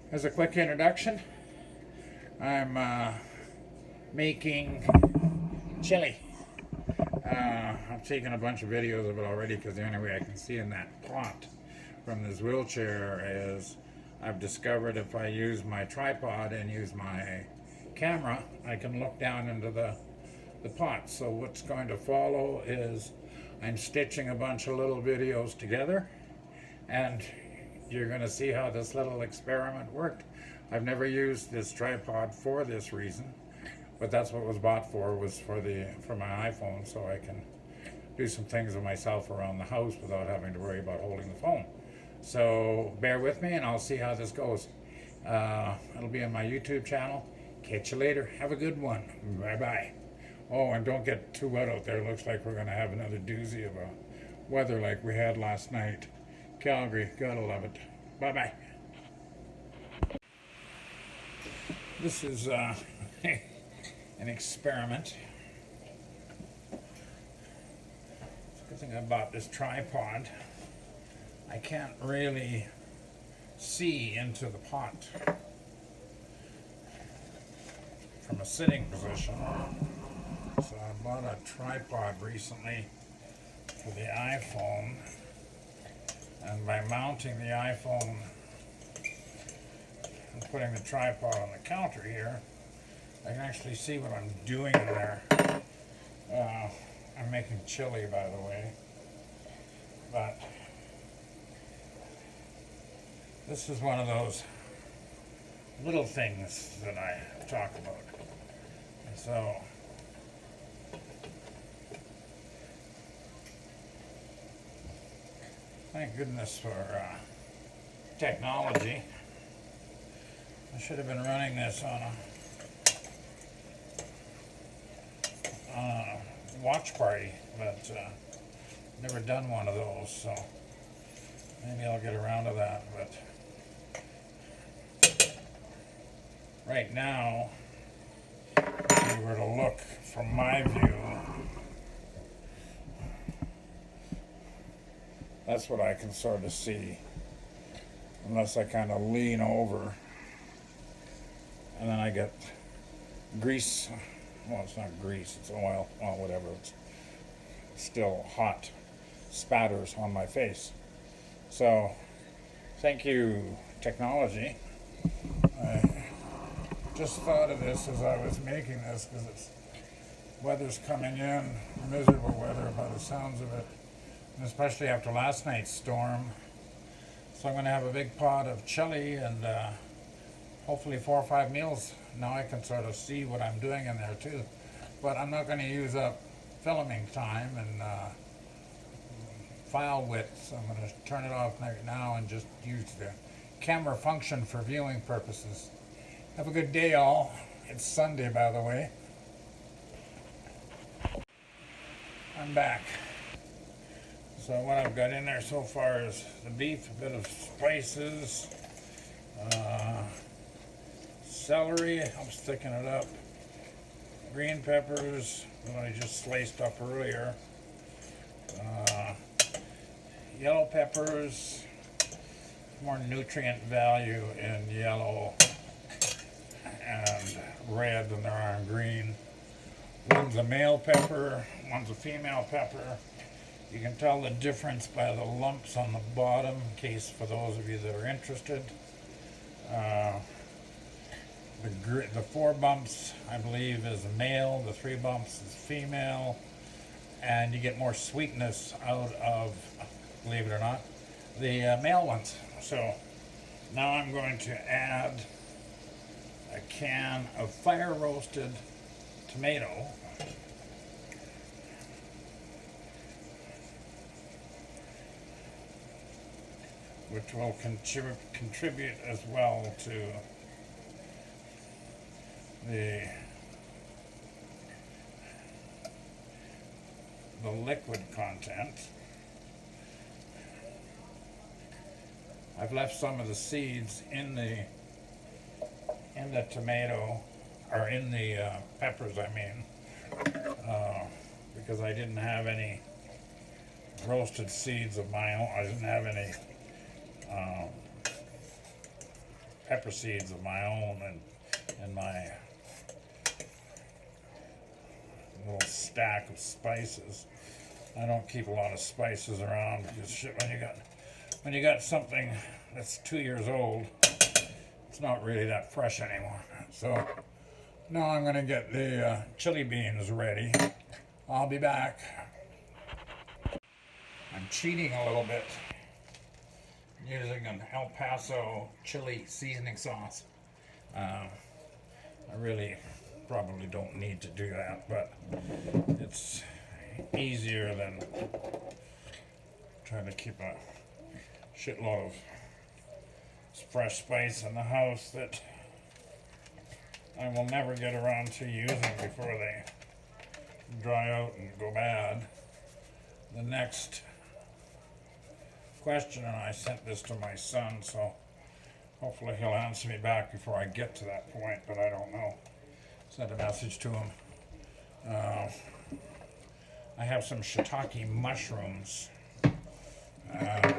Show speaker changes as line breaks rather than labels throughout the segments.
As a quick introduction, I'm making chili. I've taken a bunch of videos of it already because the only way I can see in that pot from this wheelchair is I've discovered if I use my tripod and use my camera, I can look down into the pot. So what's going to follow is I'm stitching a bunch of little videos together, and you're going to see how this little experiment worked. I've never used this tripod for this reason, but that's what it was bought for, was for my iPhone, so I can do some things with myself around the house without having to worry about holding the phone. So bear with me and I'll see how this goes. It'll be on my YouTube channel. Catch you later. Have a good one. Bye bye. Oh, and don't get too wet out there. Looks like we're going to have another doozy of a weather like we had last night. Calgary, gotta love it. Bye bye. This is an experiment. It's a good thing I bought this tripod. I can't really see into the pot from a sitting position. So I bought a tripod recently for the iPhone. And by mounting the iPhone and putting the tripod on the counter here, I can actually see what I'm doing in there. I'm making chili, by the way. But this is one of those little things that I talk about. And so thank goodness for technology. I should have been running this on a watch party, but never done one of those, so maybe I'll get around to that. But right now, if you were to look from my view, that's what I can sort of see, unless I kind of lean over, and then I get grease. Well, it's not grease, it's oil, well, whatever. It's still hot spatters on my face. So, thank you, technology. I just thought of this as I was making this, because weather's coming in, miserable weather by the sounds of it. And especially after last night's storm. So I'm going to have a big pot of chili and hopefully 4 or 5 meals. Now I can sort of see what I'm doing in there too. But I'm not going to use up filming time and file width. So I'm going to turn it off right now and just use the camera function for viewing purposes. Have a good day, all. It's Sunday, by the way. I'm back. So what I've got in there so far is the beef, a bit of spices, celery, I'm sticking it up, green peppers that I just sliced up earlier, yellow peppers, more nutrient value in yellow and red than there are in green. One's a male pepper, one's a female pepper. You can tell the difference by the lumps on the bottom, in case for those of you that are interested. The 4 bumps, I believe, is male, the 3 bumps is female, and you get more sweetness out of, believe it or not, the male ones. So now I'm going to add a can of fire roasted tomato. Which will contribute as well to the liquid content. I've left some of the seeds in the tomato, or in the peppers, I mean, because I didn't have any roasted seeds of my own. I didn't have any pepper seeds of my own and my little stack of spices. I don't keep a lot of spices around because shit, when you got something that's 2 years old, it's not really that fresh anymore. So now I'm gonna get the chili beans ready. I'll be back. I'm cheating a little bit using an El Paso chili seasoning sauce. I really probably don't need to do that, but it's easier than trying to keep a shitload of fresh spice in the house that I will never get around to using before they dry out and go bad. The next question, and I sent this to my son, so hopefully he'll answer me back before I get to that point, but I don't know. Sent a message to him. I have some shiitake mushrooms. I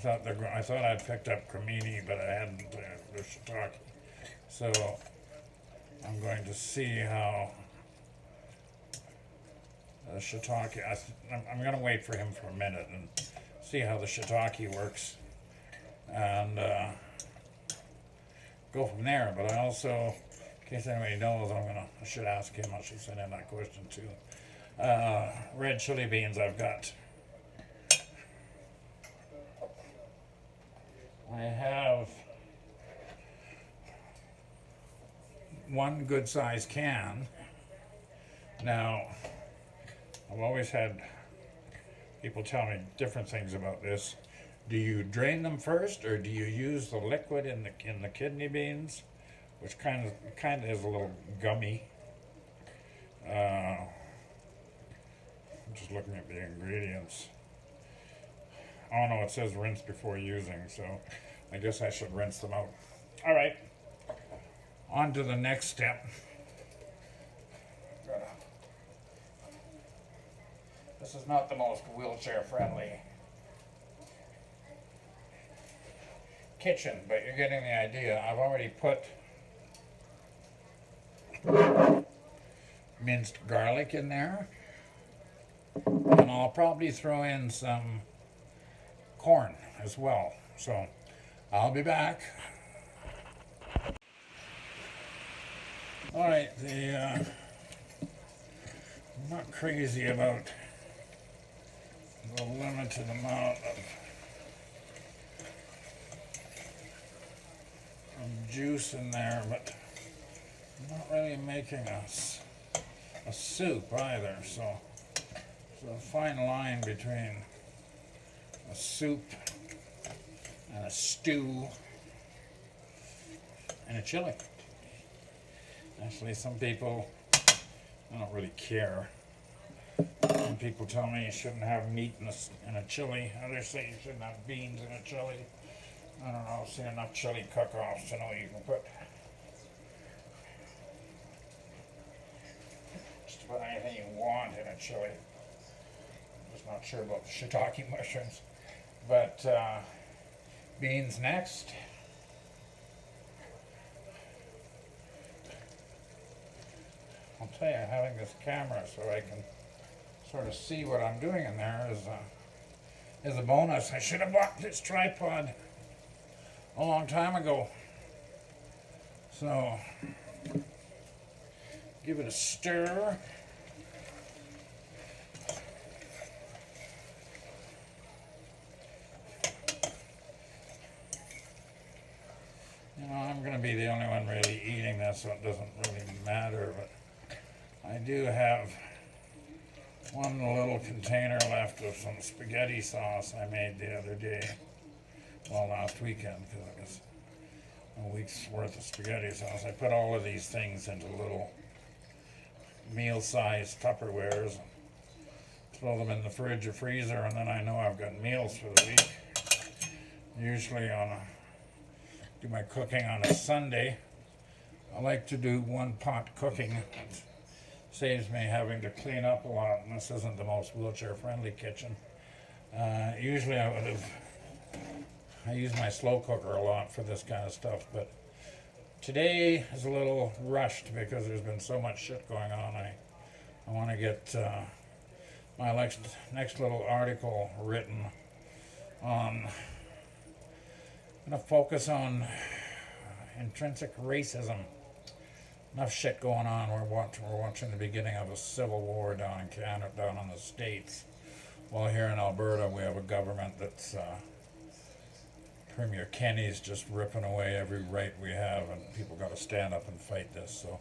thought I'd picked up cremini, but I hadn't the shiitake. So I'm going to see how the shiitake. I'm going to wait for him for a minute and see how the shiitake works, and go from there. But I also, in case anybody knows, I should ask him. I should send in that question too. Red chili beans I've got. I have one good sized can. Now, I've always had people tell me different things about this. Do you drain them first, or do you use the liquid in the kidney beans, which kind of is a little gummy? I'm just looking at the ingredients. Oh no, it says rinse before using, so I guess I should rinse them out. All right, on to the next step. This is not the most wheelchair-friendly kitchen, but you're getting the idea. I've already put minced garlic in there, and I'll probably throw in some corn as well. So I'll be back. All right, I'm not crazy about the limited amount of juice in there, but I'm not really making a soup either, so it's a fine line between a soup and a stew and a chili. Actually, some people, I don't really care. Some people tell me you shouldn't have meat in a chili. Others say you shouldn't have beans in a chili. I don't know, I've seen enough chili cook-offs to know you can put just about anything you want in a chili. I'm just not sure about the shiitake mushrooms. But beans next. I'll tell you, having this camera so I can sort of see what I'm doing in there is a bonus. I should have bought this tripod a long time ago. So give it a stir. You know, I'm going to be the only one really eating this, so it doesn't really matter, but I do have one little container left of some spaghetti sauce I made the other day. Well, last weekend, because it was a week's worth of spaghetti sauce. I put all of these things into little meal-sized Tupperwares, throw them in the fridge or freezer, and then I know I've got meals for the week. Usually do my cooking on a Sunday. I like to do one-pot cooking. It saves me having to clean up a lot, and this isn't the most wheelchair-friendly kitchen. Usually I would have I use my slow cooker a lot for this kind of stuff, but today is a little rushed because there's been so much shit going on. I want to get my next little article written on. I'm going to focus on intrinsic racism. Enough shit going on. We're watching the beginning of a civil war down in Canada, down in the States. While here in Alberta, we have a government that's Premier Kenny's just ripping away every right we have, and people got to stand up and fight this. So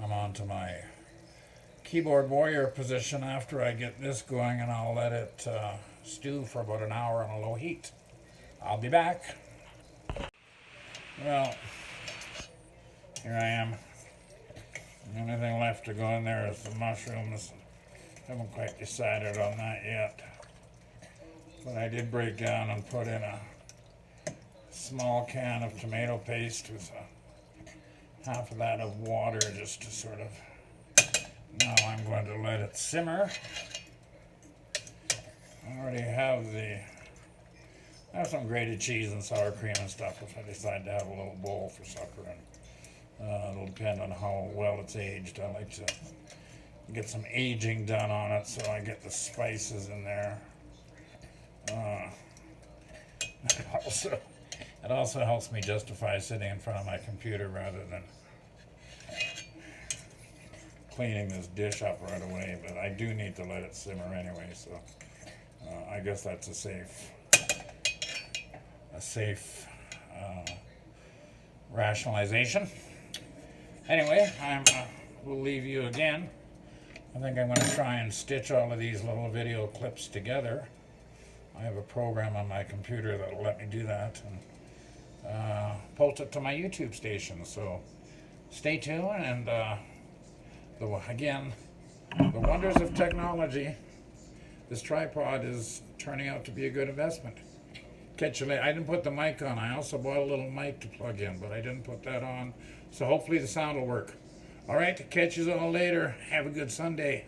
I'm on to my keyboard warrior position after I get this going, and I'll let it stew for about an hour on a low heat. I'll be back. Well, here I am. The only thing left to go in there is the mushrooms. Haven't quite decided on that yet. But I did break down and put in a small can of tomato paste with half of that of water just to sort of... Now I'm going to let it simmer. I already have I have some grated cheese and sour cream and stuff if I decide to have a little bowl for supper, and it'll depend on how well it's aged. I like to get some aging done on it so I get the spices in there. It also helps me justify sitting in front of my computer rather than cleaning this dish up right away, but I do need to let it simmer anyway, so I guess that's a safe rationalization. Anyway, we'll leave you again. I think I'm going to try and stitch all of these little video clips together. I have a program on my computer that will let me do that, and post it to my YouTube station. So stay tuned, and again, the wonders of technology. This tripod is turning out to be a good investment. Catch you later. I didn't put the mic on. I also bought a little mic to plug in, but I didn't put that on. So hopefully the sound will work. All right, catch you all later. Have a good Sunday.